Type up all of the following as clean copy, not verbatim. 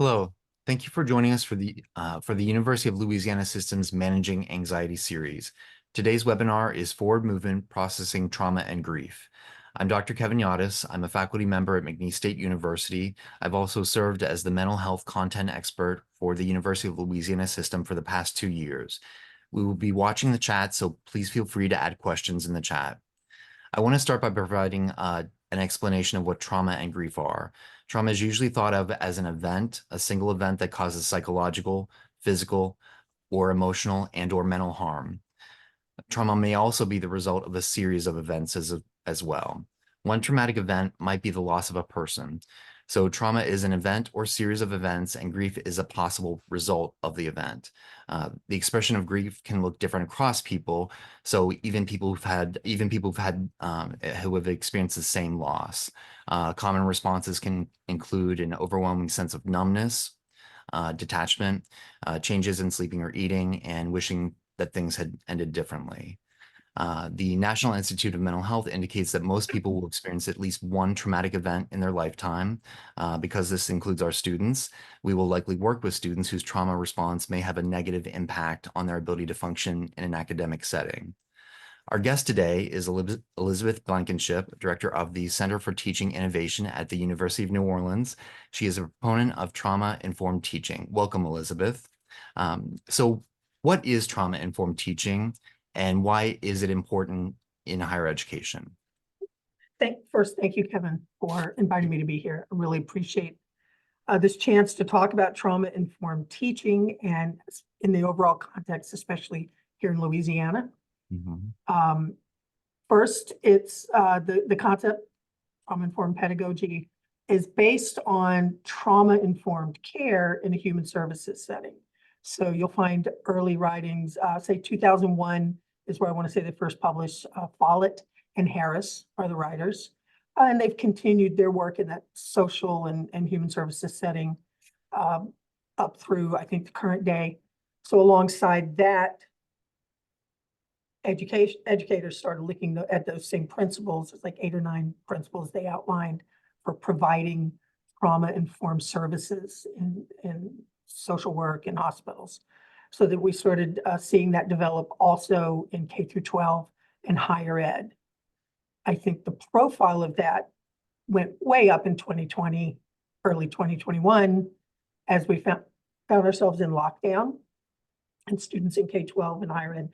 Hello, thank you for joining us for the University of Louisiana System's Managing Anxiety series. Today's webinar is Forward Movement Processing Trauma and Grief. I'm Dr. Kevin Yaudes. I'm a faculty member at McNeese State University. I've also served as the mental health content expert for the University of Louisiana System for the past 2 years. We will be watching the chat, so please feel free to add questions in the chat. I want to start by providing an explanation of what trauma and grief are. Trauma is usually thought of as an event, a single event that causes psychological, physical, or emotional and/or mental harm. Trauma may also be the result of a series of events as well. One traumatic event might be the loss of a person. So trauma is an event or series of events, and grief is a possible result of the event. The expression of grief can look different across people. So even people who have experienced the same loss. Common responses can include an overwhelming sense of numbness, detachment, changes in sleeping or eating, and wishing that things had ended differently. The National Institute of Mental Health indicates that most people will experience at least one traumatic event in their lifetime. Because this includes our students, we will likely work with students whose trauma response may have a negative impact on their ability to function in an academic setting. Our guest today is Elizabeth Blankenship, director of the Center for Teaching Innovation at the University of New Orleans. She is a proponent of trauma-informed teaching. Welcome, Elizabeth. So what is trauma-informed teaching, and why is it important in higher education? First, thank you, Kevin, for inviting me to be here. I really appreciate this chance to talk about trauma-informed teaching and in the overall context, especially here in Louisiana. First, it's the concept trauma-informed pedagogy is based on trauma-informed care in a human services setting. So you'll find early writings, say 2001 is where I want to say they first published. Follett and Harris are the writers, and they've continued their work in that social and human services setting up through, I think, the current day. So alongside that, educators started looking at those same principles. It's like 8 or 9 principles they outlined for providing trauma-informed services in social work and hospitals. So that we started seeing that develop also in K through 12 and higher ed. I think the profile of that went way up in 2020, early 2021, as we found ourselves in lockdown, and students in K-12 and higher ed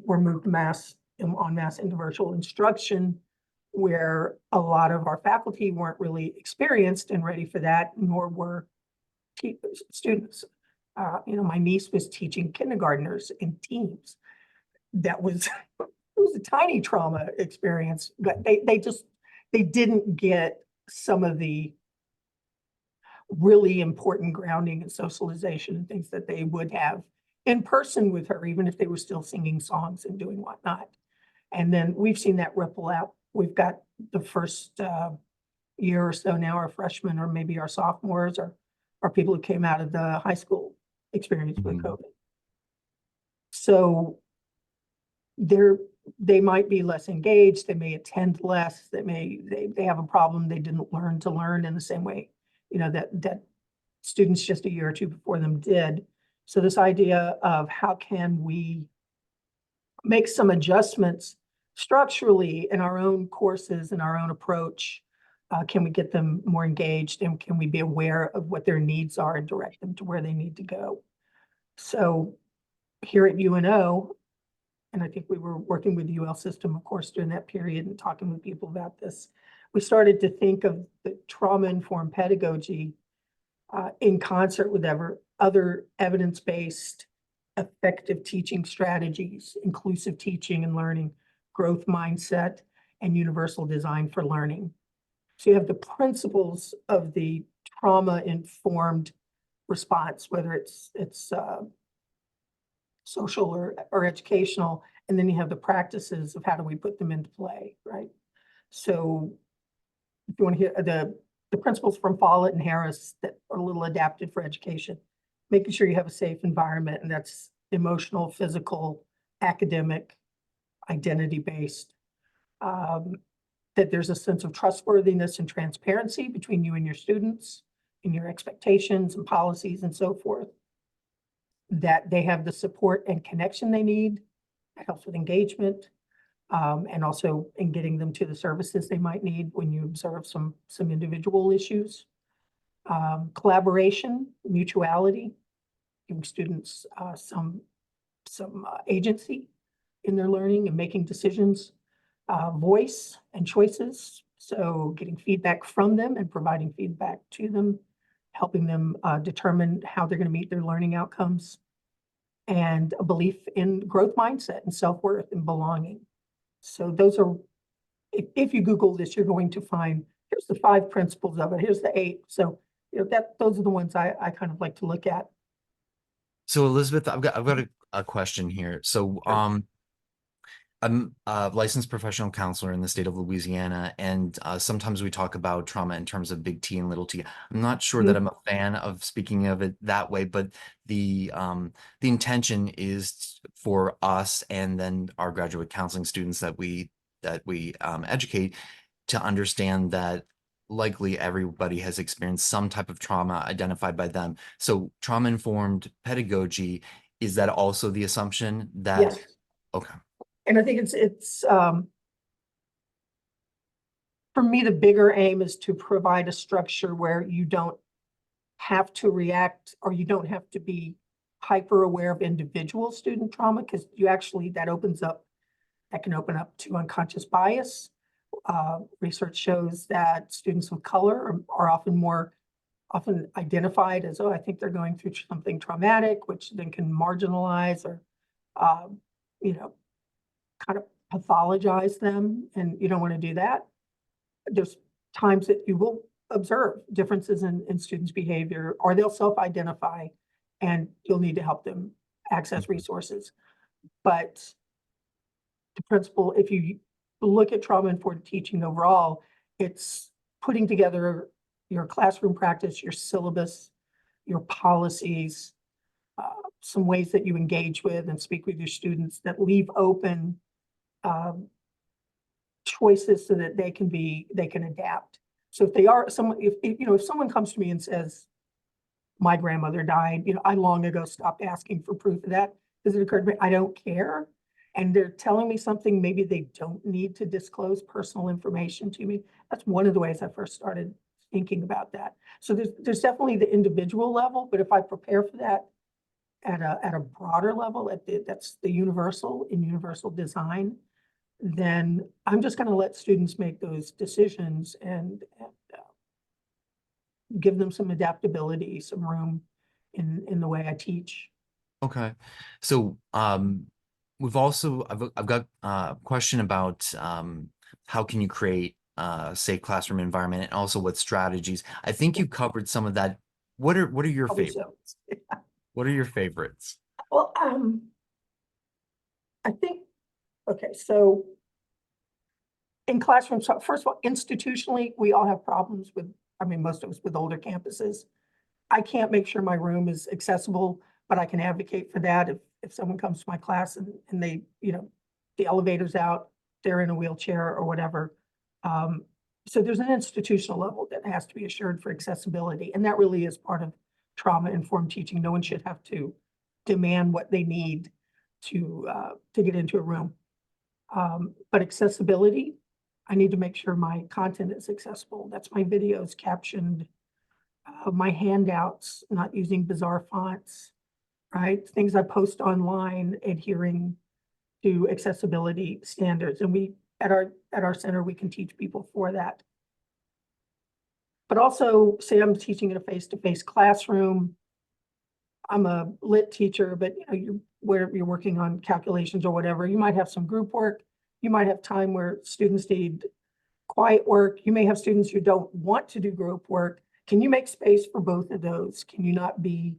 were moved en masse into virtual instruction, where a lot of our faculty weren't really experienced and ready for that, nor were students. My niece was teaching kindergartners in teams. That was it was a tiny trauma experience, but they didn't get some of the really important grounding and socialization and things that they would have in person with her, even if they were still singing songs and doing whatnot. And then we've seen that ripple out. We've got the first year or so now, our freshmen or maybe our sophomores or people who came out of the high school experience with COVID. So they might be less engaged, they may attend less, they have a problem they didn't learn to learn in the same way, that students just a year or two before them did. So this idea of how can we make some adjustments structurally in our own courses and our own approach, can we get them more engaged, and can we be aware of what their needs are and direct them to where they need to go? So here at UNO, and I think we were working with the UL system, of course, during that period and talking with people about this, we started to think of the trauma-informed pedagogy in concert with other evidence-based effective teaching strategies, inclusive teaching and learning, growth mindset, and universal design for learning. So you have the principles of the trauma-informed response, whether it's social or educational, and then you have the practices of how do we put them into play, right? So if you want to hear the principles from Follett and Harris that are a little adapted for education, making sure you have a safe environment, and that's emotional, physical, academic, identity-based, that there's a sense of trustworthiness and transparency between you and your students, in your expectations and policies and so forth, that they have the support and connection they need. It helps with engagement, and also in getting them to the services they might need when you observe some individual issues. Collaboration, mutuality, giving students some agency in their learning and making decisions. Voice and choices, so getting feedback from them and providing feedback to them, helping them determine how they're going to meet their learning outcomes, and a belief in growth mindset and self-worth and belonging. So those are, if you Google this, you're going to find, here's the 5 principles of it, here's the 8. So, those are the ones I kind of like to look at. So Elizabeth, I've got a question here. So Sure. I'm a licensed professional counselor in the state of Louisiana, and sometimes we talk about trauma in terms of big T and little t. I'm not sure that Mhm. I'm a fan of speaking of it that way, but the intention is for us and then our graduate counseling students that we educate to understand that likely everybody has experienced some type of trauma identified by them. So trauma-informed pedagogy, is that also the assumption that, Yes. okay. And I think it's for me, the bigger aim is to provide a structure where you don't have to react, or you don't have to be hyper aware of individual student trauma, because you actually, that can open up to unconscious bias. Research shows that students of color are often identified as, oh, I think they're going through something traumatic, which then can marginalize or, um, you know, kind of pathologize them. And you don't want to do that. There's times that you will observe differences in students' behavior, or they'll self-identify, and you'll need to help them access Mhm. resources. But the principle, if you look at trauma-informed teaching overall, it's putting together your classroom practice, your syllabus, your policies, some ways that you engage with and speak with your students that leave open um, choices so that they can adapt. So if they are someone, if someone comes to me and says, my grandmother died, I long ago stopped asking for proof of that, because it occurred to me, I don't care. And they're telling me something, maybe they don't need to disclose personal information to me. That's one of the ways I first started thinking about that. So there's definitely the individual level, but if I prepare for that at a broader level, that's the universal design, then I'm just going to let students make those decisions and give them some adaptability, some room in the way I teach. Okay. So I've got a question about how can you create a safe classroom environment, and also what strategies. I think you covered some of that. What are your Probably favorites? so. What are your favorites? Well, I think, okay, so in classrooms, so first of all, institutionally, we all have problems with, I mean, most of us with older campuses. I can't make sure my room is accessible, but I can advocate for that if someone comes to my class and they, the elevator's out, they're in a wheelchair or whatever. Um, so there's an institutional level that has to be assured for accessibility, and that really is part of trauma-informed teaching. No one should have to demand what they need to get into a room. But accessibility, I need to make sure my content is accessible. That's my videos captioned, my handouts, not using bizarre fonts, right? Things I post online, adhering to accessibility standards. And we, at our center, we can teach people for that. But also, say I'm teaching in a face-to-face classroom. I'm a lit teacher, but where you're working on calculations or whatever, you might have some group work. You might have time where students need quiet work. You may have students who don't want to do group work. Can you make space for both of those? Can you not be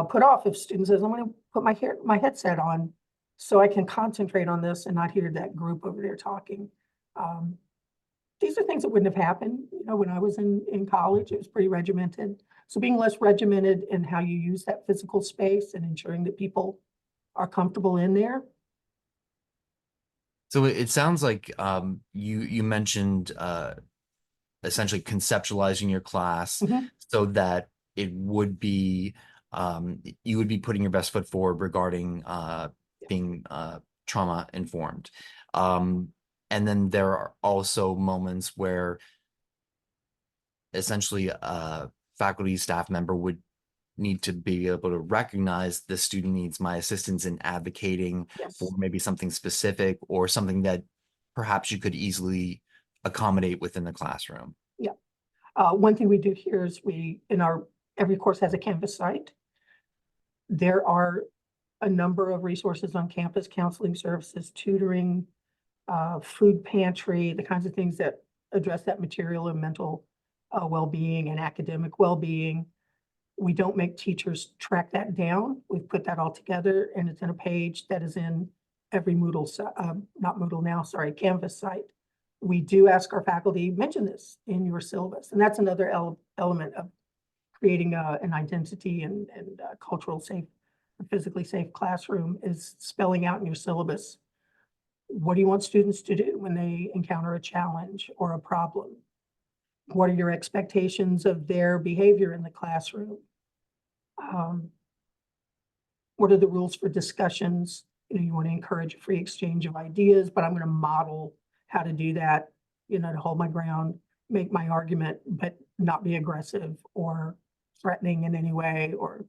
put off if student says, I'm going to put my headset on so I can concentrate on this and not hear that group over there talking. Um, these are things that wouldn't have happened, when I was in college. It was pretty regimented. So being less regimented in how you use that physical space and ensuring that people are comfortable in there. So it sounds like you mentioned essentially conceptualizing your class Mhm. so that it would be you would be putting your best foot forward regarding being trauma informed. And then there are also moments where essentially a faculty staff member would need to be able to recognize the student needs my assistance in advocating for Yes. maybe something specific or something that perhaps you could easily accommodate within the classroom. Yeah. One thing we do here is every course has a Canvas site. There are a number of resources on campus, counseling services, tutoring, food pantry, the kinds of things that address that material and mental well-being and academic well-being. We don't make teachers track that down. We've put that all together and it's in a page that is in every not Moodle now, sorry, Canvas site. We do ask our faculty, mention this in your syllabus. And that's another element of creating an identity and cultural safe, physically safe classroom is spelling out in your syllabus. What do you want students to do when they encounter a challenge or a problem? What are your expectations of their behavior in the classroom? Um, what are the rules for discussions? You want to encourage a free exchange of ideas, but I'm going to model how to do that, to hold my ground, make my argument, but not be aggressive or threatening in any way or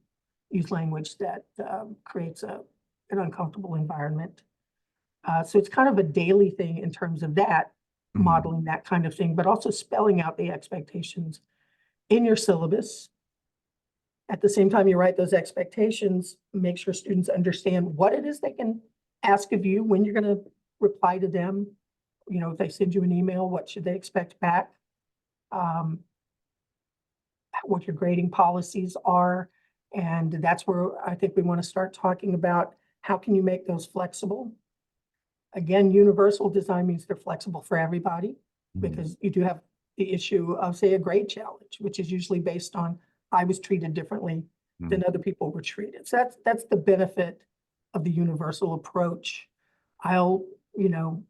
use language that creates an uncomfortable environment. So it's kind of a daily thing in terms of that, Mhm. modeling that kind of thing, but also spelling out the expectations in your syllabus. At the same time you write those expectations, make sure students understand what it is they can ask of you, when you're going to reply to them. If they send you an email, what should they expect back? Um, what your grading policies are. And that's where I think we want to start talking about how can you make those flexible. Again, universal design means they're flexible for everybody Mhm. because you do have the issue of, say, a grade challenge, which is usually based on I was treated differently Mhm. than other people were treated. So that's the benefit of the universal approach. I'll, you know,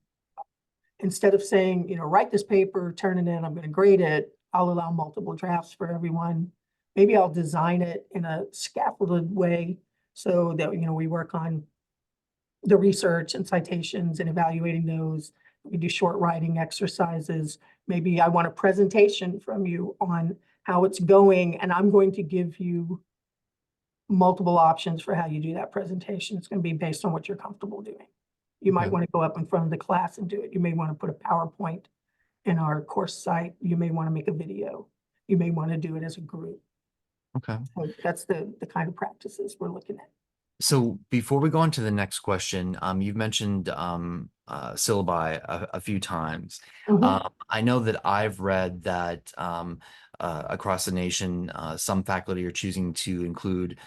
instead of saying, write this paper, turn it in, I'm going to grade it, I'll allow multiple drafts for everyone. Maybe I'll design it in a scaffolded way so that, we work on the research and citations and evaluating those. We do short writing exercises. Maybe I want a presentation from you on how it's going, and I'm going to give you multiple options for how you do that presentation. It's going to be based on what you're comfortable doing. You might Okay. want to go up in front of the class and do it. You may want to put a PowerPoint in our course site. You may want to make a video. You may want to do it as a group. Okay. So that's the kind of practices we're looking at. So before we go on to the next question, you've mentioned syllabi a few times. Mhm. I know that I've read that across the nation, some faculty are choosing to include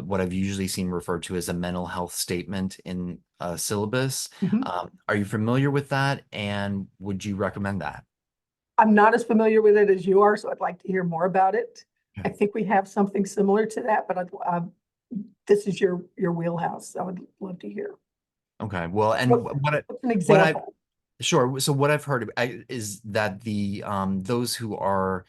what I've usually seen referred to as a mental health statement in a syllabus. Mhm. Are you familiar with that, and would you recommend that? I'm not as familiar with it as you are, so I'd like to hear more about it. I Okay. think we have something similar to that, but this is your wheelhouse. I would love to hear. Okay. Well, and What, what's an what I example? sure. So what I've heard is that the those who are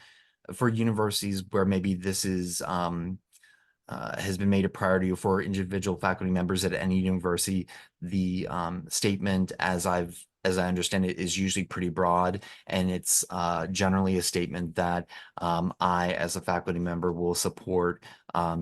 for universities where maybe this is has been made a priority for individual faculty members at any university, the statement, as I understand it, is usually pretty broad, and it's generally a statement that I, as a faculty member, will support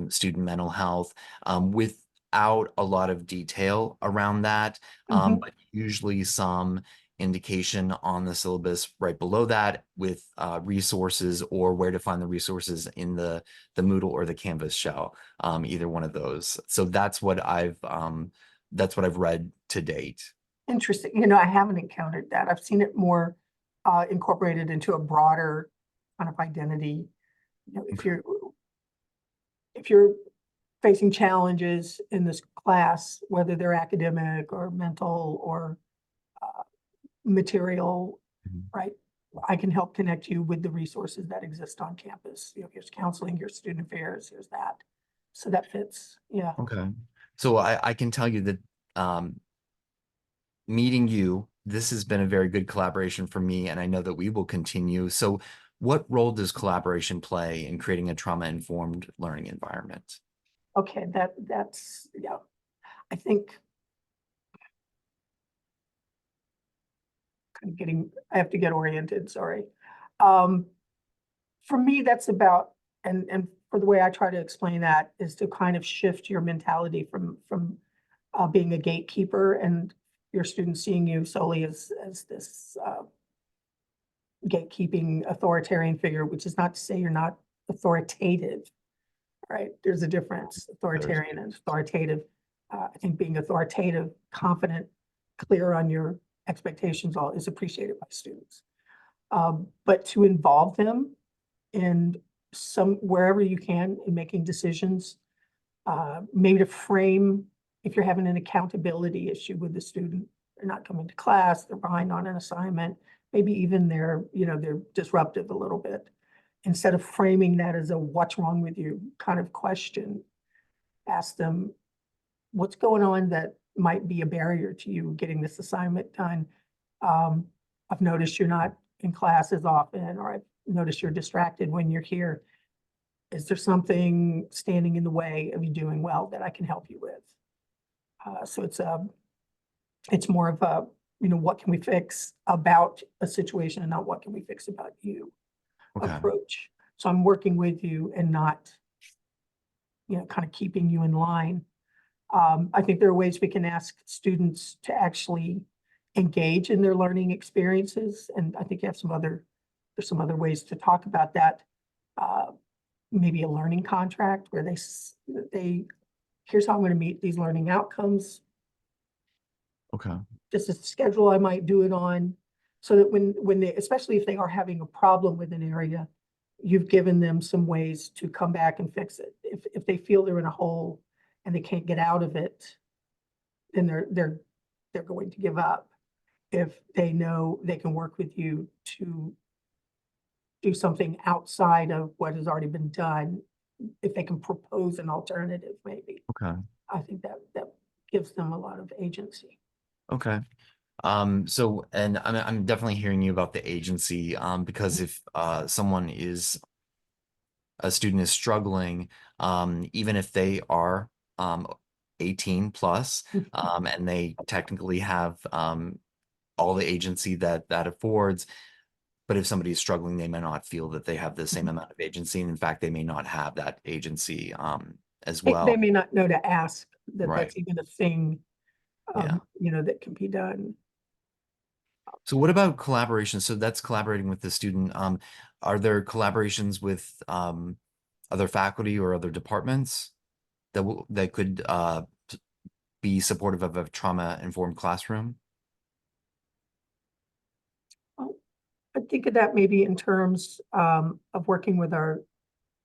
student mental health without a lot of detail around that, Mhm. but usually some indication on the syllabus right below that with resources or where to find the resources in the Moodle or the Canvas shell, either one of those. So that's what I've read to date. Interesting. I haven't encountered that. I've seen it more incorporated into a broader kind of identity. If Okay. you're facing challenges in this class, whether they're academic or mental or uh, material, Mhm. right? I can help connect you with the resources that exist on campus. Here's counseling, here's student affairs, here's that. So that fits. Yeah. Okay. So I can tell you that um, meeting you this has been a very good collaboration for me, and I know that we will continue. So, what role does collaboration play in creating a trauma-informed learning environment? Okay, that's, yeah, I think kind of I have to get oriented, sorry. Um, for me, that's about, and for the way I try to explain that is to kind of shift your mentality from being a gatekeeper and your students seeing you solely as this gatekeeping authoritarian figure, which is not to say you're not authoritative, right? There's a difference, There's, authoritarian and authoritative. I think being authoritative, confident, clear on your expectations all is appreciated by students. But to involve them in wherever you can in making decisions, maybe to frame, if you're having an accountability issue with the student, they're not coming to class, they're behind on an assignment, maybe even they're disruptive a little bit. Instead of framing that as a what's wrong with you kind of question, ask them what's going on that might be a barrier to you getting this assignment done. I've noticed you're not in class as often, or I've noticed you're distracted when you're here. Is there something standing in the way of you doing well that I can help you with? So it's more of a, what can we fix about a situation and not what can we fix about you okay. approach. So I'm working with you and not, kind of keeping you in line. I think there are ways we can ask students to actually engage in their learning experiences. And I think you have there's some other ways to talk about that. Maybe a learning contract where here's how I'm going to meet these learning outcomes. Okay. This is the schedule I might do it on. So that when they, especially if they are having a problem with an area, you've given them some ways to come back and fix it. If they feel they're in a hole and they can't get out of it, then they're going to give up. If they know they can work with you to do something outside of what has already been done, if they can propose an alternative, maybe. Okay. I think that gives them a lot of agency. Okay. So, and I'm definitely hearing you about the agency, because if a student is struggling, even if they are, 18 plus, and they technically have, all the agency that affords, but if somebody is struggling, they may not feel that they have the same amount of agency. And in fact, they may not have that agency, as They well. may not know to ask that Right. that's even a thing, Yeah. that can be done. So what about collaboration? So that's collaborating with the student. Are there collaborations with other faculty or other departments that could be supportive of a trauma-informed classroom? Oh, I think of that maybe in terms of working with our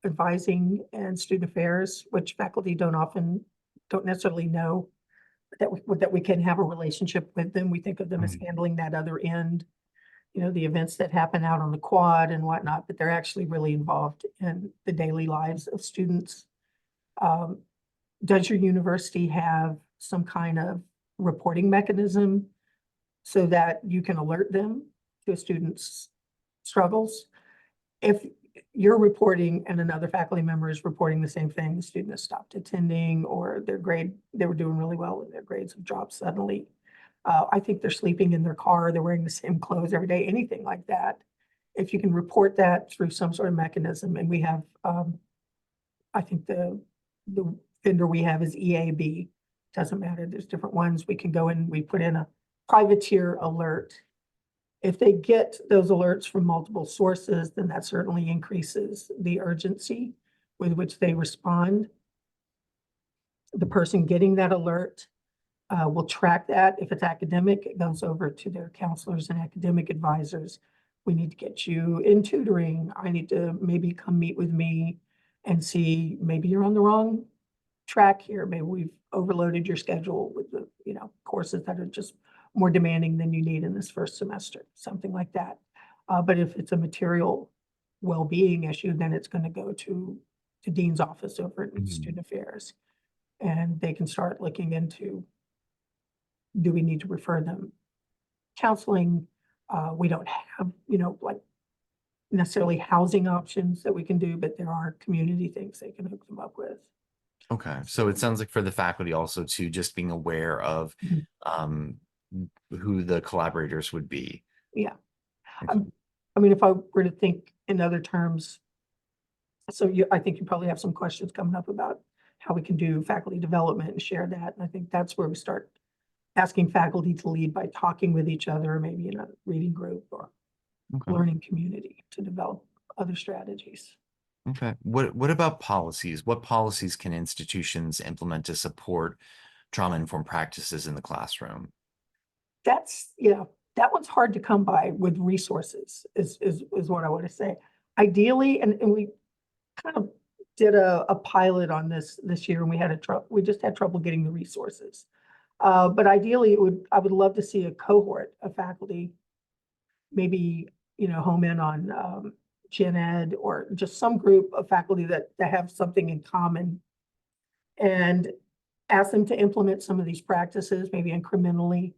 advising and student affairs, which faculty don't necessarily know that we can have a relationship with them. We think of them as Mhm. handling that other end, the events that happen out on the quad and whatnot, but they're actually really involved in the daily lives of students. Um, does your university have some kind of reporting mechanism so that you can alert them to a student's struggles? If you're reporting and another faculty member is reporting the same thing, the student has stopped attending, or they were doing really well and their grades have dropped suddenly. I think they're sleeping in their car, they're wearing the same clothes every day, anything like that. If you can report that through some sort of mechanism, and we have, I think the vendor we have is EAB. Doesn't matter, there's different ones. We can go in, we put in a privateer alert. If they get those alerts from multiple sources, then that certainly increases the urgency with which they respond. The person getting that alert will track that. If it's academic, it goes over to their counselors and academic advisors. We need to get you in tutoring. I need to maybe come meet with me and see, maybe you're on the wrong track here. Maybe we've overloaded your schedule with the, courses that are just more demanding than you need in this first semester, something like that. But if it's a material well-being issue, then it's going to go to dean's office over in Mhm. student affairs. And they can start looking into, do we need to refer them counseling. We don't have, like necessarily housing options that we can do, but there are community things they can hook them up with. Okay, so it sounds like for the faculty also to just being aware of Mhm. um, who the collaborators would be. Yeah. Okay. I mean, if I were to think in other terms, so I think you probably have some questions coming up about how we can do faculty development and share that. And I think that's where we start asking faculty to lead by talking with each other, maybe in a reading group or Okay. learning community to develop other strategies. Okay. What about policies? What policies can institutions implement to support trauma-informed practices in the classroom? That's, that one's hard to come by with resources is what I want to say. Ideally, and we kind of did a pilot on this year and we just had trouble getting the resources. But ideally I would love to see a cohort of faculty, maybe, home in on gen ed or just some group of faculty that have something in common, and ask them to implement some of these practices, maybe incrementally,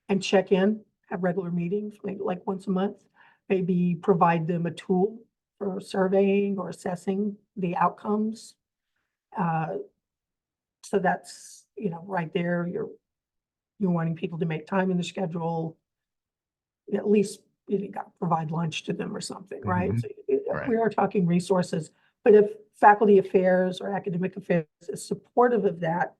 and check in, have regular meetings, maybe like once a month, maybe provide them a tool for surveying or assessing the outcomes. Uh, so that's, right there, you're wanting people to make time in the schedule, at least you got to provide lunch to them or something, right? Mhm. So Right. we are talking resources, but if faculty affairs or academic affairs is supportive of that,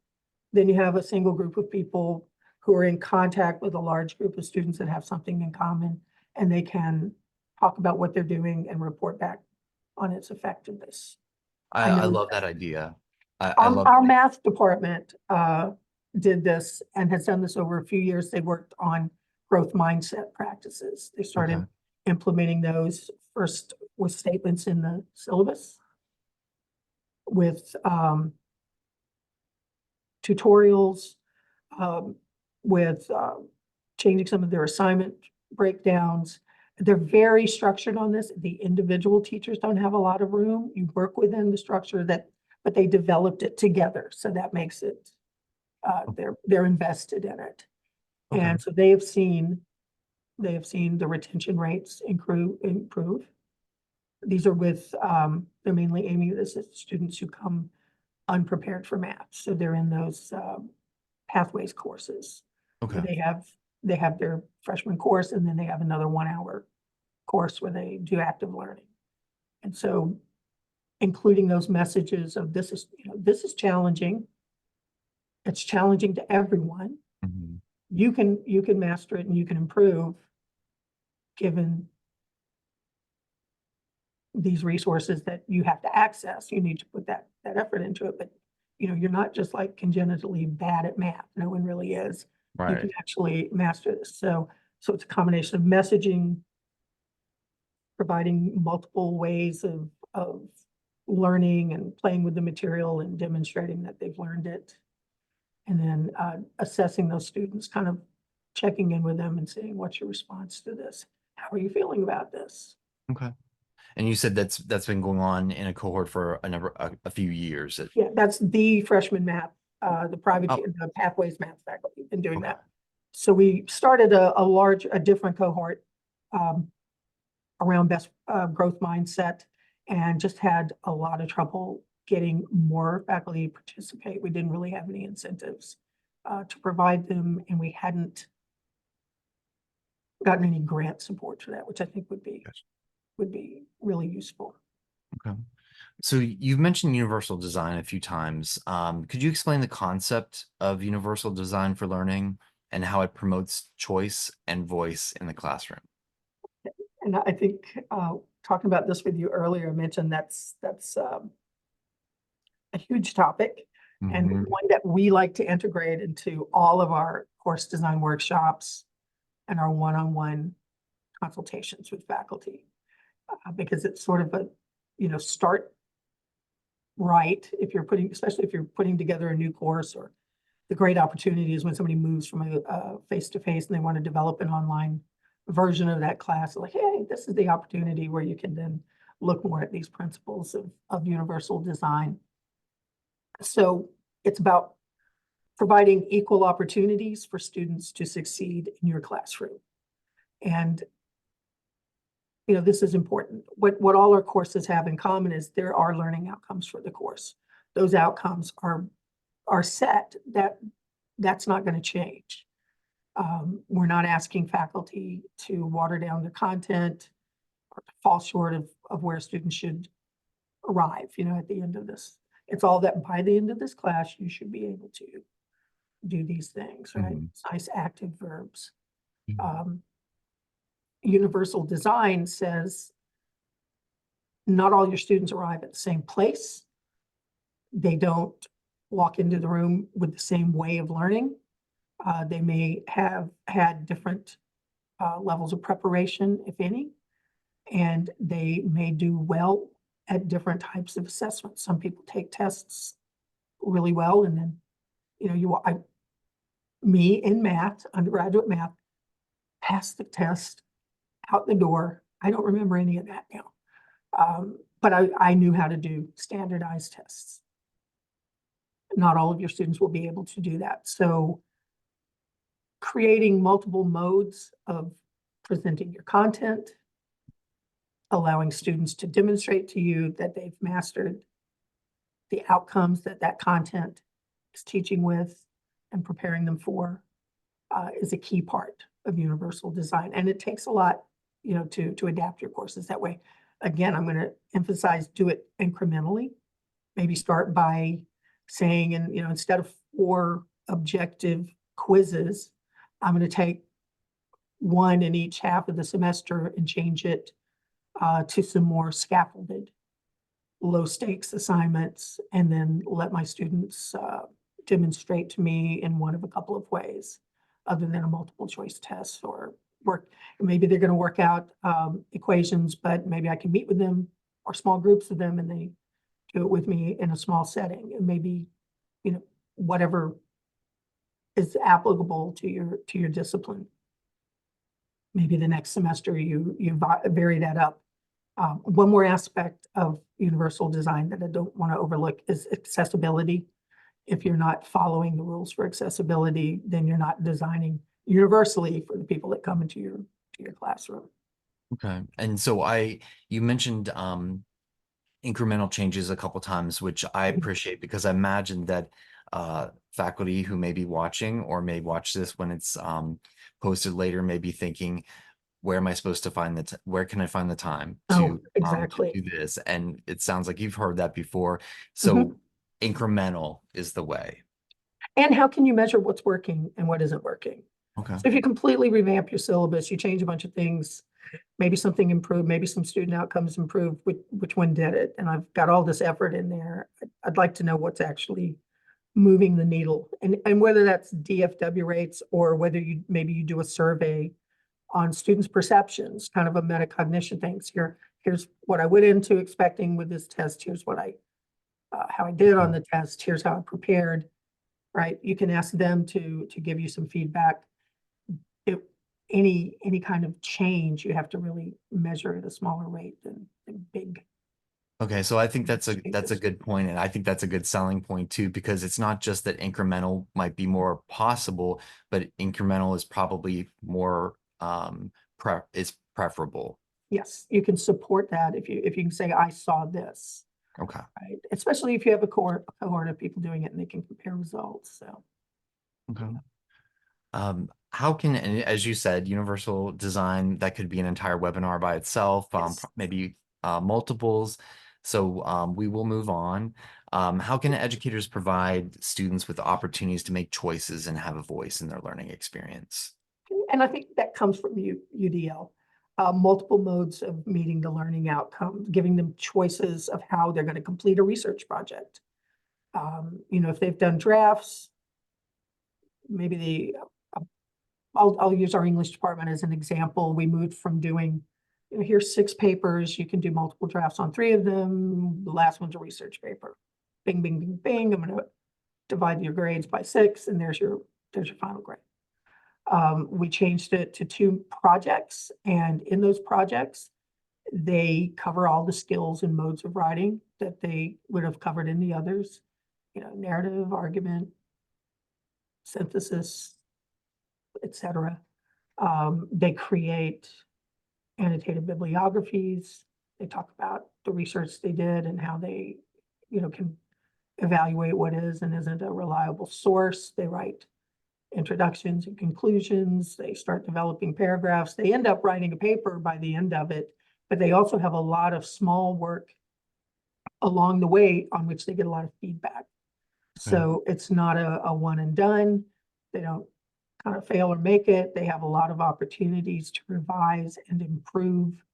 then you have a single group of people who are in contact with a large group of students that have something in common, and they can talk about what they're doing and report back on its effectiveness. I I know love that idea. I our, love our math department did this and has done this over a few years. They worked on growth mindset practices. They Okay. started implementing those first with statements in the syllabus, with tutorials, um, with changing some of their assignment breakdowns. They're very structured on this. The individual teachers don't have a lot of room. You work within the structure but they developed it together. So that makes it, they're invested in it. Okay. And so they have seen the retention rates improve. These are they're mainly aiming this at students who come unprepared for math. So they're in those pathways courses. Okay. Where they have their freshman course, and then they have another 1 hour course where they do active learning. And so including those messages of this is challenging. It's challenging to everyone. Mhm. You can master it and you can improve given these resources that you have to access. You need to put that effort into it, but you're not just like congenitally bad at math. No one really is. You Right. can actually master this. So it's a combination of messaging, providing multiple ways of learning and playing with the material and demonstrating that they've learned it. And then assessing those students, kind of checking in with them and saying, what's your response to this? How are you feeling about this? Okay. And you said that's been going on in a cohort for a few years. Yeah, that's the freshman math, Oh, the Pathways math faculty have been doing okay. that. So we started a different cohort um, around best growth mindset, and just had a lot of trouble getting more faculty to participate. We didn't really have any incentives to provide them, and we hadn't gotten any grant support for that, which I think Gotcha. would be really useful. Okay. So you've mentioned universal design a few times. Could you explain the concept of universal design for learning and how it promotes choice and voice in the classroom? And I think talking about this with you earlier, I mentioned that's a huge topic, and Mhm. one that we like to integrate into all of our course design workshops and our one-on-one consultations with faculty, because it's sort of start right if especially if you're putting together a new course, or the great opportunity is when somebody moves from a face-to-face and they want to develop an online version of that class, like, hey, this is the opportunity where you can then look more at these principles of universal design. So it's about providing equal opportunities for students to succeed in your classroom. And, this is important. What all our courses have in common is there are learning outcomes for the course. Those outcomes are set. That's not going to change. We're not asking faculty to water down the content or to fall short of where students should arrive, at the end of this. It's all that by the end of this class, you should be able to do these things, right? Mhm. Nice active verbs. Mhm. Universal design says not all your students arrive at the same place. They don't walk into the room with the same way of learning. They may have had different levels of preparation, if any, and they may do well at different types of assessments. Some people take tests really well, and then, me in math, undergraduate math, passed the test out the door. I don't remember any of that now. But I knew how to do standardized tests. Not all of your students will be able to do that. So creating multiple modes of presenting your content, allowing students to demonstrate to you that they've mastered the outcomes that content is teaching with and preparing them for, is a key part of universal design. And it takes a lot, to adapt your courses that way. Again, I'm going to emphasize do it incrementally. Maybe start by saying, and instead of 4 objective quizzes, I'm going to take 1 in each half of the semester and change it to some more scaffolded, low stakes assignments, and then let my students demonstrate to me in one of a couple of ways, other than a multiple choice test or work. Maybe they're going to work out equations, but maybe I can meet with them or small groups of them and they do it with me in a small setting, and maybe, whatever is applicable to your discipline. Maybe the next semester you vary that up. One more aspect of universal design that I don't want to overlook is accessibility. If you're not following the rules for accessibility, then you're not designing universally for the people that come into your classroom. Okay. And so you mentioned incremental changes a couple times, which I appreciate because I imagine that faculty who may be watching or may watch this when it's posted later may be thinking, where am I supposed to find where can I find the time Oh, to exactly. do this? And it sounds like you've heard that before. Mhm. So incremental is the way. And how can you measure what's working and what isn't working? Okay. So if you completely revamp your syllabus, you change a bunch of things, maybe something improved, maybe some student outcomes improved, which one did it? And I've got all this effort in there. I'd like to know what's actually moving the needle, and whether that's DFW rates or whether maybe you do a survey on students' perceptions, kind of a metacognition things. Here's what I went into expecting with this test. Here's what how I did on the test. Here's how I prepared, right? You can ask them to give you some feedback. If any kind of change, you have to really measure at a smaller rate than big Okay, so I think that's a changes. good point, and I think that's a good selling point too, because it's not just that incremental might be more possible, but incremental is probably more is preferable. Yes, you can support that if you can say, I saw this, Okay. right? Especially if you have a cohort of people doing it and they can compare results. So Okay. How can, and as you said, universal design, that could be an entire webinar by itself, yes. maybe multiples. So we will move on. How can educators provide students with opportunities to make choices and have a voice in their learning experience? And I think that comes from UDL. Multiple modes of meeting the learning outcomes, giving them choices of how they're going to complete a research project. If they've done drafts, maybe I'll use our English department as an example. We moved from doing, here's 6 papers, you can do multiple drafts on 3 of them. The last one's a research paper. Bing, bing, bing, bing. I'm going to divide your grades by 6, and there's your final grade. We changed it to 2 projects, and in those projects, they cover all the skills and modes of writing that they would have covered in the others, narrative, argument, synthesis, etc. They create annotated bibliographies. They talk about the research they did and how they, can evaluate what is and isn't a reliable source. They write introductions and conclusions. They start developing paragraphs. They end up writing a paper by the end of it, but they also have a lot of small work along the way on which they get a lot of feedback. Okay. So it's not a one and done. They don't kind of fail or make it. They have a lot of opportunities to revise and improve.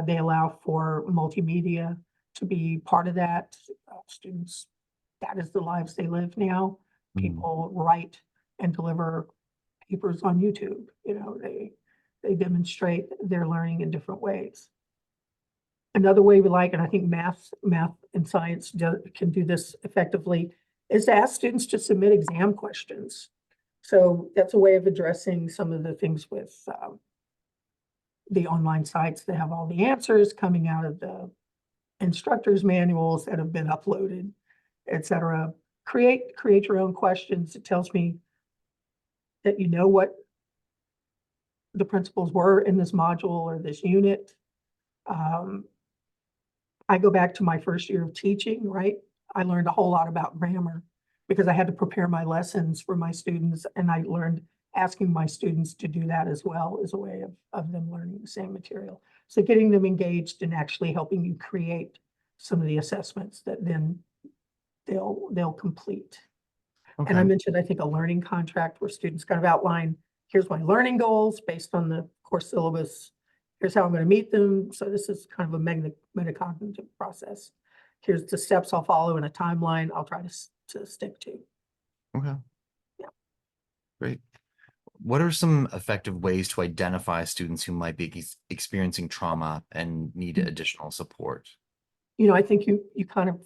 They allow for multimedia to be part of that. Students, that is the lives they live now. Mhm. People write and deliver papers on YouTube. They demonstrate their learning in different ways. Another way we like, and I think math and science can do this effectively, is to ask students to submit exam questions. So that's a way of addressing some of the things with the online sites that have all the answers coming out of the instructors' manuals that have been uploaded, et cetera. Create your own questions. It tells me that you know what the principles were in this module or this unit. Um, I go back to my first year of teaching, right? I learned a whole lot about grammar because I had to prepare my lessons for my students, and I learned asking my students to do that as well as a way of them learning the same material. So getting them engaged and actually helping you create some of the assessments that then they'll complete. And I Okay. mentioned, I think, a learning contract where students kind of outline, here's my learning goals based on the course syllabus. Here's how I'm going to meet them. So this is kind of a metacognitive process. Here's the steps I'll follow in a timeline I'll try to stick to. Okay. Yeah. Great. What are some effective ways to identify students who might be experiencing trauma and need additional support? I think you kind of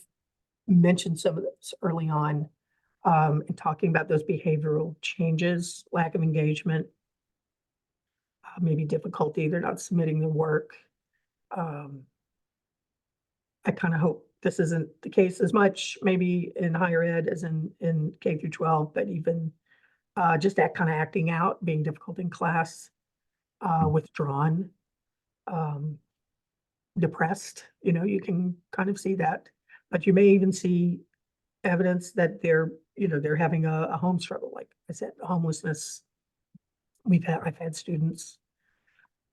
mentioned some of this early on in talking about those behavioral changes, lack of engagement, maybe difficulty, they're not submitting the work. Um, I kind of hope this isn't the case as much maybe in higher ed as in K through 12, but even just that kind of acting out, being difficult in class, withdrawn, um, depressed, you can kind of see that. But you may even see evidence that they're having a home struggle. Like I said, homelessness. I've had students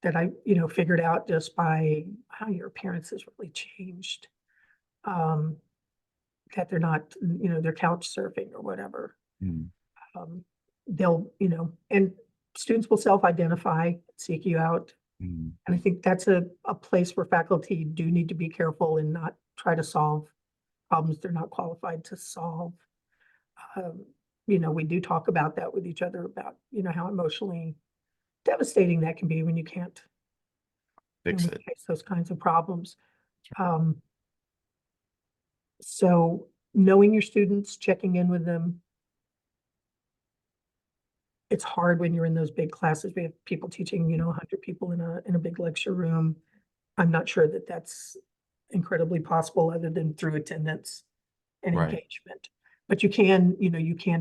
that I, figured out just by how your appearance has really changed. Um, that they're not, they're couch surfing or whatever. Mm. Um, they'll, and students will self-identify, seek you out. Mm. And I think that's a place where faculty do need to be careful and not try to solve problems they're not qualified to solve. Um, we do talk about that with each other about, how emotionally devastating that can be when you can't, Fix when it. you face those kinds of problems. Um, so knowing your students, checking in with them, it's hard when you're in those big classes. We have people teaching, 100 people in a big lecture room. I'm not sure that that's incredibly possible other than through attendance and Right. engagement. But you can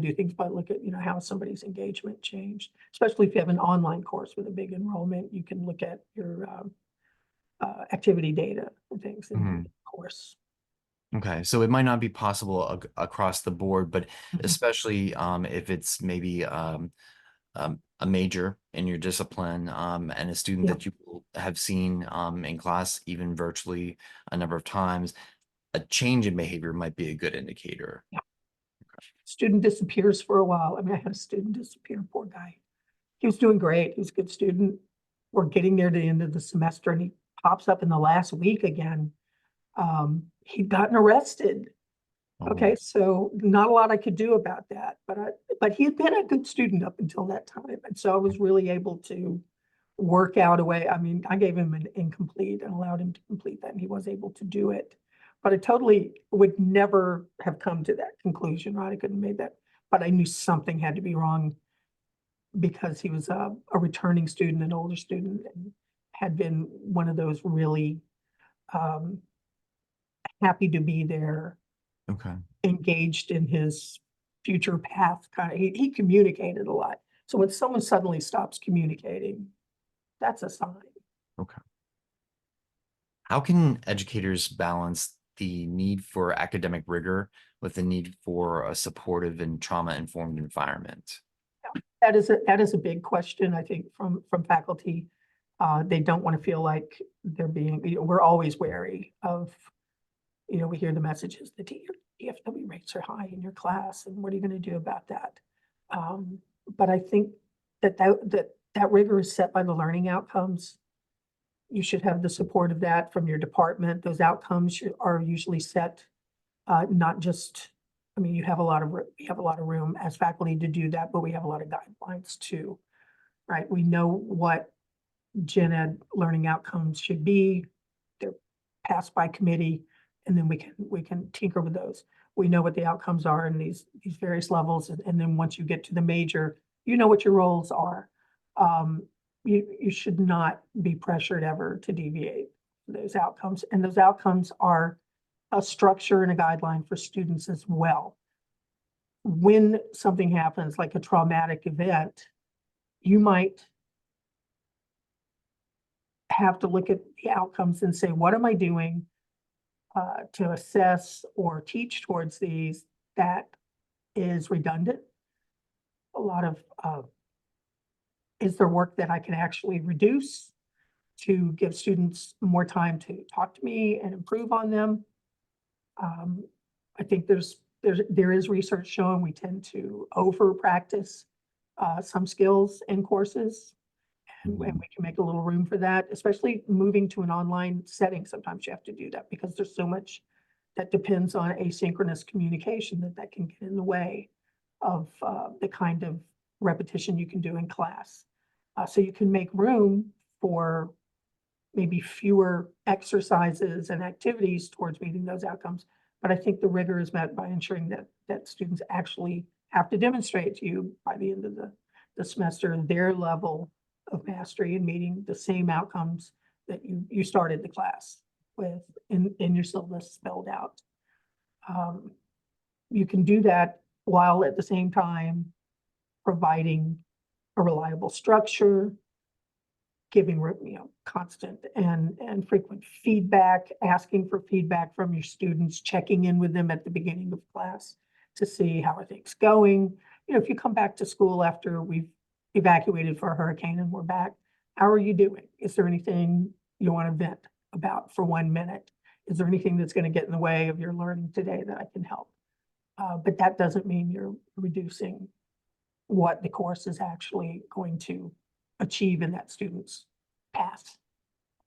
do things by look at, how somebody's engagement changed, especially if you have an online course with a big enrollment, you can look at your activity data and things in the Mhm. course. Okay, so it might not be possible across the board, but Mhm. especially if it's maybe a major in your discipline and a student Yeah. that you have seen in class, even virtually a number of times, a change in behavior might be a good indicator. Student disappears for a while. I mean, I had a student disappear, poor guy. He was doing great. He was a good student. We're getting near the end of the semester and he pops up in the last week again. He'd gotten arrested. Oh, Okay, so not a lot I could do about that, but he had been a good student up until that time. And so I was really able to work out a way. I mean, I gave him an incomplete and allowed him to complete that, and he was able to do it. But I totally would never have come to that conclusion, right? I couldn't have made that, but I knew something had to be wrong because he was a returning student, an older student, and had been one of those really um, happy to be there, okay. engaged in his future path. Kind of, he communicated a lot. So when someone suddenly stops communicating, that's a sign. Okay. How can educators balance the need for academic rigor with the need for a supportive and trauma-informed environment? That is a big question, I think, from faculty. They don't want to feel like they're being, we're always wary of, we hear the messages, the DFW rates are high in your class, and what are you going to do about that? But I think that rigor is set by the learning outcomes. You should have the support of that from your department. Those outcomes are usually set, not just, you have we have a lot of room as faculty to do that, but we have a lot of guidelines too, right? We know what gen ed learning outcomes should be. They're passed by committee, and then we can tinker with those. We know what the outcomes are in these various levels, and then once you get to the major, you know what your roles are. You should not be pressured ever to deviate those outcomes, and those outcomes are a structure and a guideline for students as well. When something happens, like a traumatic event, you might have to look at the outcomes and say, what am I doing to assess or teach towards these that is redundant? A lot of, is there work that I can actually reduce to give students more time to talk to me and improve on them? I think there is research showing we tend to over practice some skills in courses, and we can make a little room for that, especially moving to an online setting. Sometimes you have to do that because there's so much that depends on asynchronous communication that can get in the way of the kind of repetition you can do in class. So you can make room for maybe fewer exercises and activities towards meeting those outcomes. But I think the rigor is met by ensuring that students actually have to demonstrate to you by the end of the semester their level of mastery and meeting the same outcomes that you started the class with in your syllabus spelled out. You can do that while at the same time providing a reliable structure, giving constant and frequent feedback, asking for feedback from your students, checking in with them at the beginning of class to see how are things going. If you come back to school after we've evacuated for a hurricane and we're back, how are you doing? Is there anything you want to vent about for 1 minute? Is there anything that's going to get in the way of your learning today that I can help? But that doesn't mean you're reducing what the course is actually going to achieve in that student's path.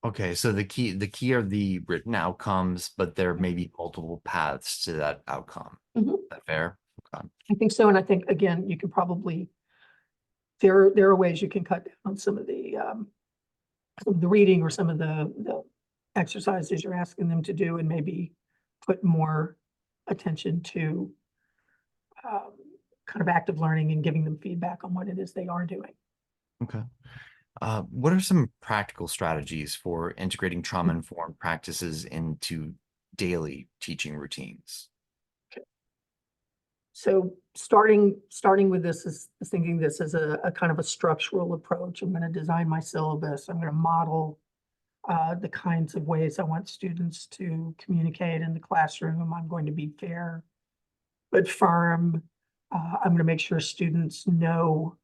Okay, so the key are the written outcomes, but there may be multiple paths to that outcome. Mhm. Is that fair? Okay. I think so, and I think again, you can probably there are ways you can cut down on some of the reading or some of the exercises you're asking them to do, and maybe put more attention to um, kind of active learning and giving them feedback on what it is they are doing. Okay. What are some practical strategies for integrating trauma-informed practices into daily teaching routines? So starting with this is thinking this as a kind of a structural approach. I'm going to design my syllabus. I'm going to model the kinds of ways I want students to communicate in the classroom. I'm going to be fair but firm. I'm going to make sure students know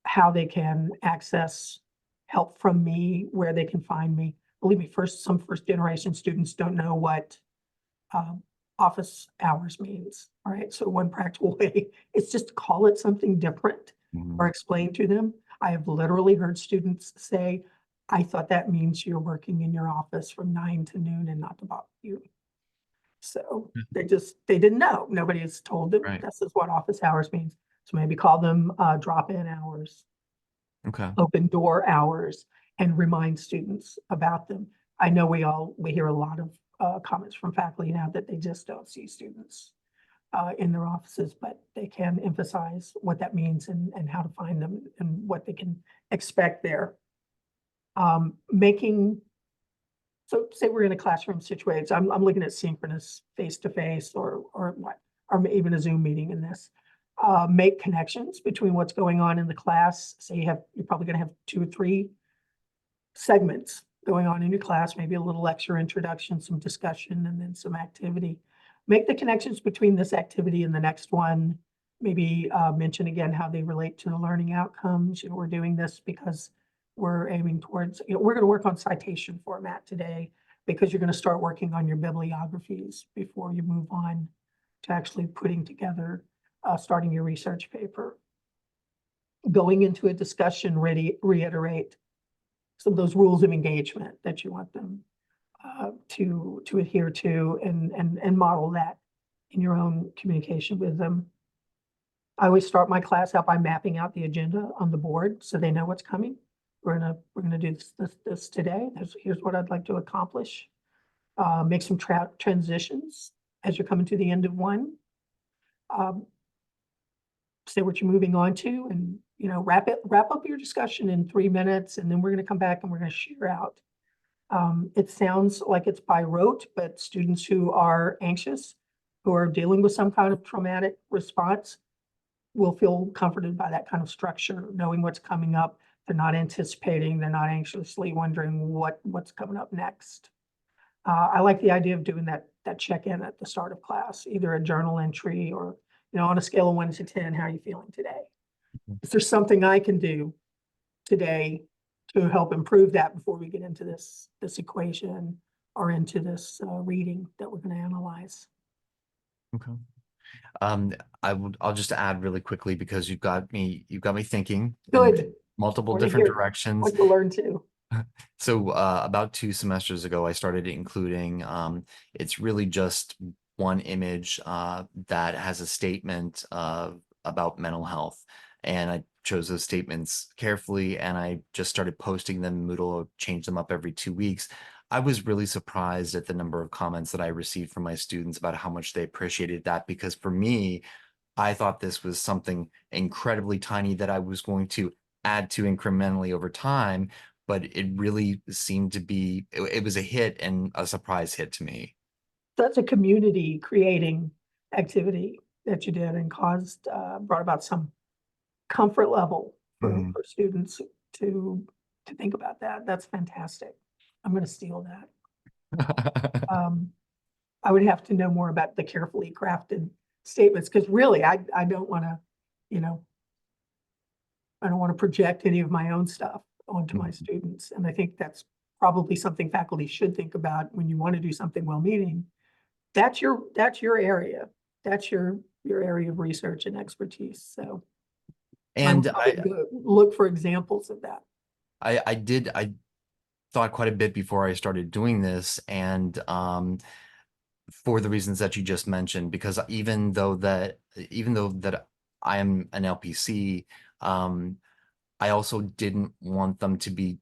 how they can access help from me, where they can find me. Believe me, some first generation students don't know what um, office hours means. All right. So one practical way is just to call it something different or Mhm. explain to them. I have literally heard students say, I thought that means you're working in your office from 9 to noon and not to bother you. So they didn't know. Nobody has told them Right. this is what office hours means. So maybe call them drop-in hours, Okay. open door hours, and remind students about them. I know we hear a lot of comments from faculty now that they just don't see students in their offices, but they can emphasize what that means and how to find them and what they can expect there. Making So say we're in a classroom situation. I'm looking at synchronous face-to-face or even a Zoom meeting in this. make connections between what's going on in the class. So you're probably going to have 2 or 3 segments going on in your class, maybe a little lecture introduction, some discussion, and then some activity. Make the connections between this activity and the next one. Maybe mention again how they relate to the learning outcomes. We're doing this because we're aiming towards, we're going to work on citation format today because you're going to start working on your bibliographies before you move on to actually putting together, starting your research paper. Going into a discussion, reiterate some of those rules of engagement that you want them to adhere to and model that in your own communication with them. I always start my class out by mapping out the agenda on the board so they know what's coming. We're gonna do this today. Here's what I'd like to accomplish. Make some transitions as you're coming to the end of one. Say what you're moving on to, and wrap up your discussion in 3 minutes, and then we're going to come back and we're going to share out. It sounds like it's by rote, but students who are anxious, who are dealing with some kind of traumatic response, will feel comforted by that kind of structure, knowing what's coming up. They're not anticipating, they're not anxiously wondering what's coming up next. I like the idea of doing that check-in at the start of class, either a journal entry or, on a scale of 1 to 10, how are you feeling today? Is there something I can do today to help improve that before we get into this equation or into this reading that we're going to analyze? Okay. I'll just add really quickly because you've got me thinking in Good. multiple Want to different hear directions. what to learn too. So about 2 semesters ago, I started including, it's really just one image that has a statement about mental health. And I chose those statements carefully and I just started posting them. Moodle will change them up every 2 weeks. I was really surprised at the number of comments that I received from my students about how much they appreciated that, because for me, I thought this was something incredibly tiny that I was going to add to incrementally over time, but it really seemed to be, it was a hit and a surprise hit to me. That's a community creating activity that you did and brought about some comfort level for students to think about that. That's fantastic. I'm going to steal that. I would have to know more about the carefully crafted statements, because really I don't want to, I don't want to project any of my own stuff onto my students. And I think that's probably something faculty should think about when you want to do something well-meaning. That's your area. That's your area of research and expertise. So And look for examples of that. I thought quite a bit before I started doing this, and for the reasons that you just mentioned, because even though that I am an LPC, I also didn't want them to be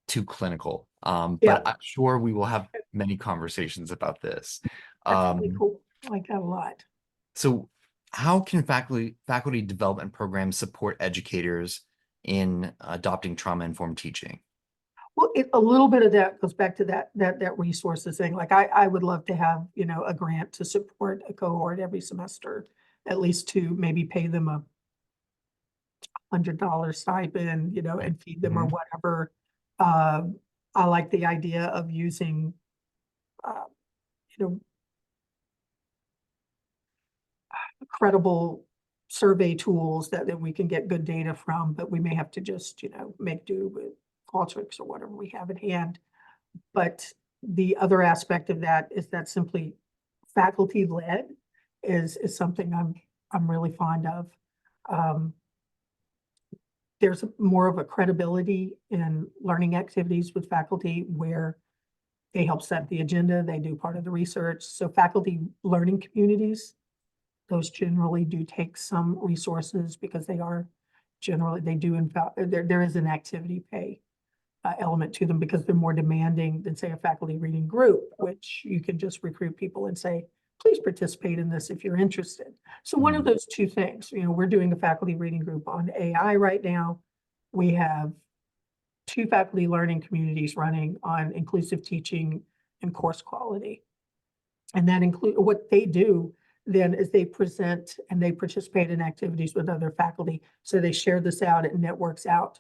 too clinical. But I'm sure we will have many conversations about this. That's really cool. I like that a lot. So how can faculty development programs support educators in adopting trauma-informed teaching? Well, a little bit of that goes back to that resources thing. Like I would love to have, a grant to support a cohort every semester, at least to maybe pay them a $100 stipend, and feed them or whatever. I like the idea of using, credible survey tools that we can get good data from, but we may have to just, make do with Qualtrics or whatever we have at hand. But the other aspect of that is that simply faculty led is something I'm really fond of. There's more of a credibility in learning activities with faculty where they help set the agenda, they do part of the research. So faculty learning communities, those generally do take some resources because they do in fact, there is an activity pay element to them because they're more demanding than, say, a faculty reading group, which you can just recruit people and say, please participate in this if you're interested. So one of those two things, we're doing a faculty reading group on AI right now. We have 2 faculty learning communities running on inclusive teaching and course quality. And that include what they do. then as they present and they participate in activities with other faculty. So they share this out and networks out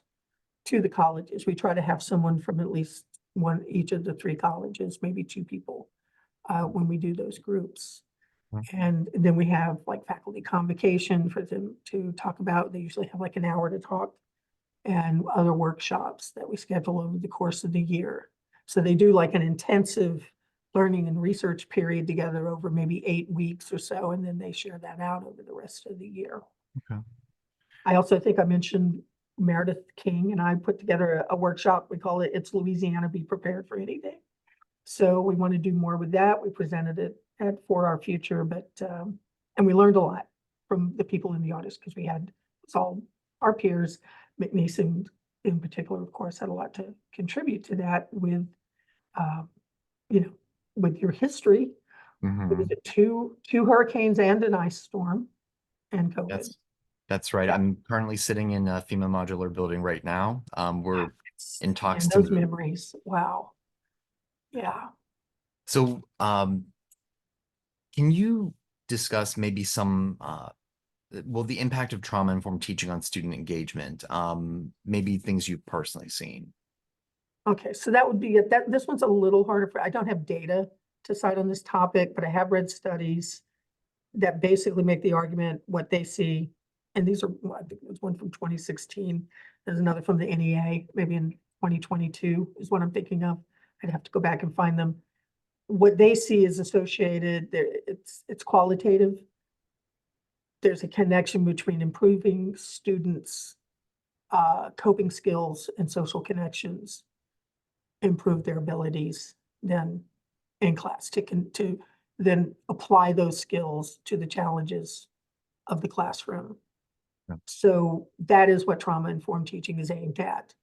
to the colleges. We try to have someone from at least one, each of the three colleges, maybe two people, when we do those groups. And then we have like faculty convocation for them to talk about. They usually have like an hour to talk, and other workshops that we schedule over the course of the year. So they do like an intensive learning and research period together over maybe 8 weeks or so, and then they share that out over the rest of the year. Okay. I also think I mentioned Meredith King and I put together a workshop. We call it It's Louisiana, Be Prepared for Anything. So we want to do more with that. We presented it at For Our Future, but and we learned a lot from the people in the audience because it's all our peers. McNeese in particular, of course, had a lot to contribute to that with, with your history. Mhm. Was it two hurricanes and an ice storm and COVID? That's right. Yeah. I'm currently sitting in a FEMA modular building right now. We're in talks And to those move. memories, wow. Yeah. So, can you discuss maybe some, the impact of trauma-informed teaching on student engagement? Maybe things you've personally seen. Okay, so that would be it. This one's a little harder I don't have data to cite on this topic, but I have read studies that basically make the argument what they see. And these are, I think there's one from 2016. There's another from the NEA, maybe in 2022 is what I'm thinking of. I'd have to go back and find them. What they see is associated, it's qualitative. There's a connection between improving students' coping skills and social connections, improve their abilities then in class to then apply those skills to the challenges of the classroom. Yeah. So that is what trauma-informed teaching is aimed at.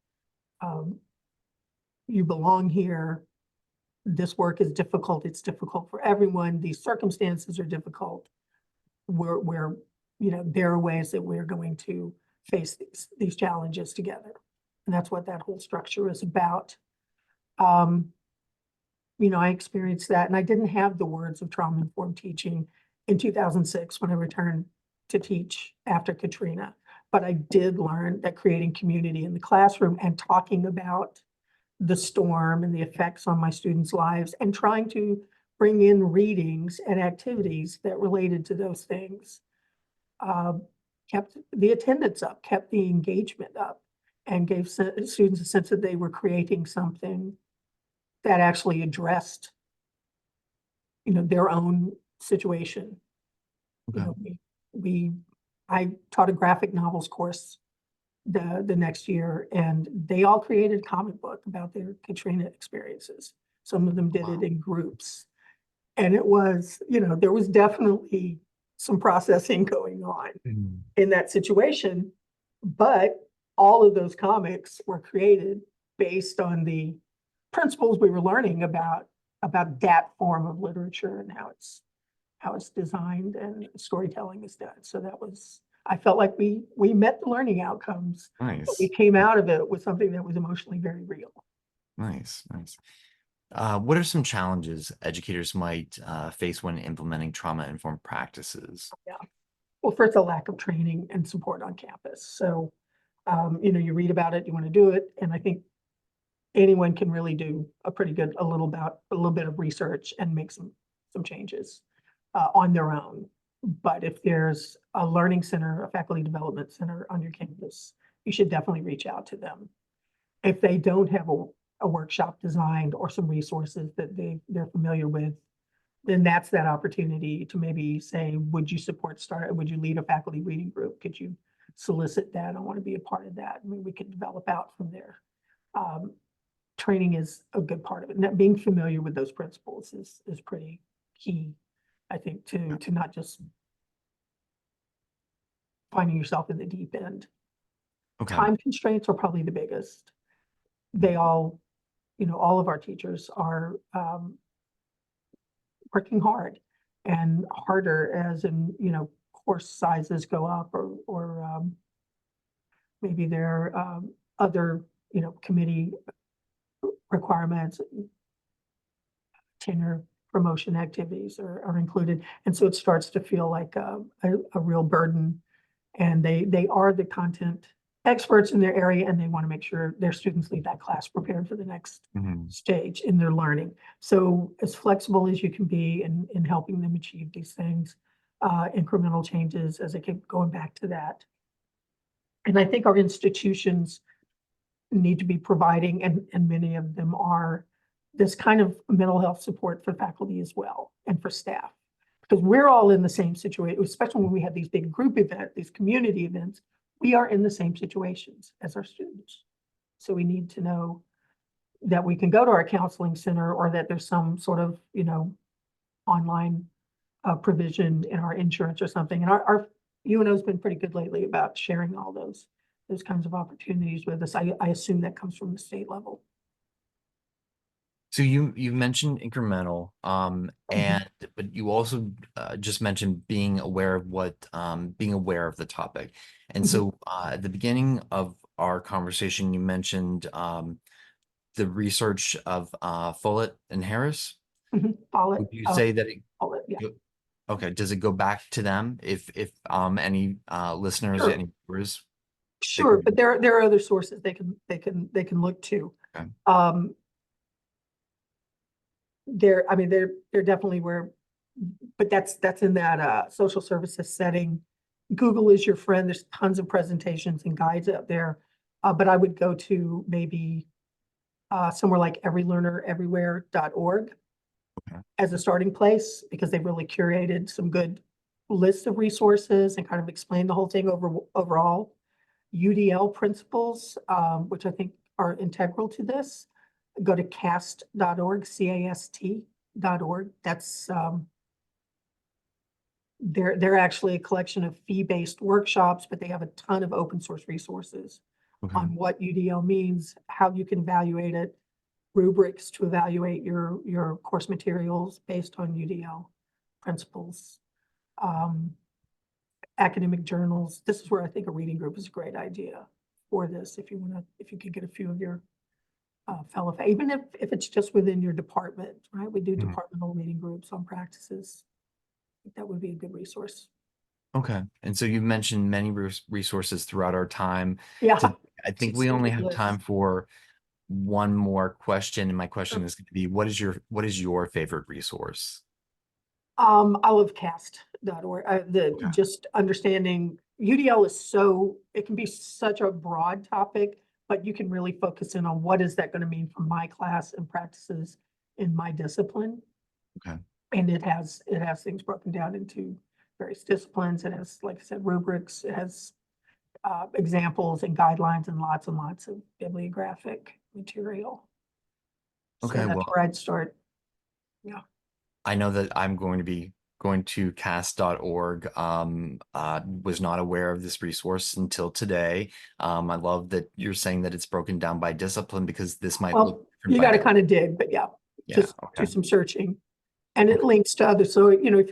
You belong here. This work is difficult. It's difficult for everyone. These circumstances are difficult. We're there are ways that we're going to face these challenges together. And that's what that whole structure is about. I experienced that, and I didn't have the words of trauma-informed teaching in 2006 when I returned to teach after Katrina. But I did learn that creating community in the classroom and talking about the storm and the effects on my students' lives and trying to bring in readings and activities that related to those things kept the attendance up, kept the engagement up, and gave students a sense that they were creating something that actually addressed, their own situation. Okay. I taught a graphic novels course the next year, and they all created a comic book about their Katrina experiences. Some of them did it in groups. And it was, there was definitely some processing going on in that situation, but all of those comics were created based on the principles we were learning about that form of literature and how it's designed and storytelling is done. So I felt like we met the learning outcomes. But Nice. we came out of it with something that was emotionally very real. Nice. What are some challenges educators might face when implementing trauma-informed practices? Yeah. Well, first, a lack of training and support on campus. So, you read about it, you want to do it, and I think anyone can really do a little bit of research and make some changes on their own. But if there's a learning center, a faculty development center on your campus, you should definitely reach out to them. If they don't have a workshop designed or some resources that they're familiar with, then that's that opportunity to maybe say, would you would you lead a faculty reading group? Could you solicit that? I want to be a part of that. I mean, we could develop out from there. Training is a good part of it. And being familiar with those principles is pretty key, I think, to not just finding yourself in the deep end. Okay. Time constraints are probably the biggest. They all of our teachers are working hard and harder as in, course sizes go up or maybe there are other, committee requirements, tenure promotion activities are included. And so it starts to feel like a real burden. And they are the content experts in their area, and they want to make sure their students leave that class prepared for the next Mhm. stage in their learning. So as flexible as you can be in helping them achieve these things, incremental changes as I keep going back to that. And I think our institutions need to be providing, and many of them are, this kind of mental health support for faculty as well and for staff. Because we're all in the same situation, especially when we have these big group events, these community events, we are in the same situations as our students. So we need to know that we can go to our counseling center, or that there's some sort of, online provision in our insurance or something. And our UNO has been pretty good lately about sharing all those kinds of opportunities with us. I assume that comes from the state level. So you mentioned incremental, Mhm. and but you also just mentioned being aware of being aware of the topic. And Mhm. so at the beginning of our conversation, you mentioned the research of Follett and Harris. Mhm. Follow Would you say that it follow it, yeah. go- okay, does it go back to them if any listeners, Sure, any viewers think sure, but there are other sources they can look to. okay, Um, I mean, they're definitely where, but that's in that social services setting. Google is your friend. There's tons of presentations and guides out there. But I would go to maybe somewhere like everylearnereverywhere.org okay, as a starting place, because they've really curated some good lists of resources and kind of explained the whole thing overall. UDL principles, which I think are integral to this. Go to cast.org, CAST.org. That's they're actually a collection of fee-based workshops, but they have a ton of open source resources okay, on what UDL means, how you can evaluate it, rubrics to evaluate your course materials based on UDL principles, um, academic journals. This is where I think a reading group is a great idea for this. If you could get a few of your fellow, even if it's just within your department, right? We do mhm, departmental reading groups on practices. I think that would be a good resource. okay. And so you mentioned many resources throughout our time. Yeah, To I think it's we a only big have time list. for one more question, and my question Sure. is going to be, what is your favorite resource? I love cast.org. The Okay. just understanding UDL is it can be such a broad topic, but you can really focus in on what is that going to mean for my class and practices in my discipline. Okay. And it has things broken down into various disciplines. It has, like I said, rubrics. It has examples and guidelines and lots of bibliographic material. So Okay. that's Well, where I'd start. Yeah. I know that I'm going to be going to cast.org. Was not aware of this resource until today. I love that you're saying that it's broken down by discipline because this might look Well, different you by got to different. kind of dig, but yeah, Yeah. just do Okay. some searching. And it Okay. links to others. So, if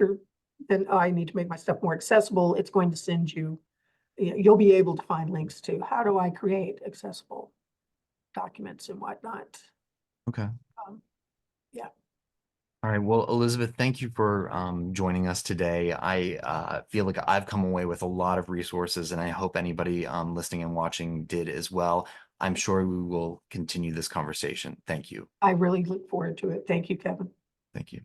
then I need to make my stuff more accessible, it's going to send you, you'll be able to find links to how do I create accessible documents and whatnot. Okay. Um, yeah. All right. Well, Elizabeth, thank you for joining us today. I feel like I've come away with a lot of resources, and I hope anybody listening and watching did as well. I'm sure we will continue this conversation. Thank you. I really look forward to it. Thank you, Kevin. Thank you.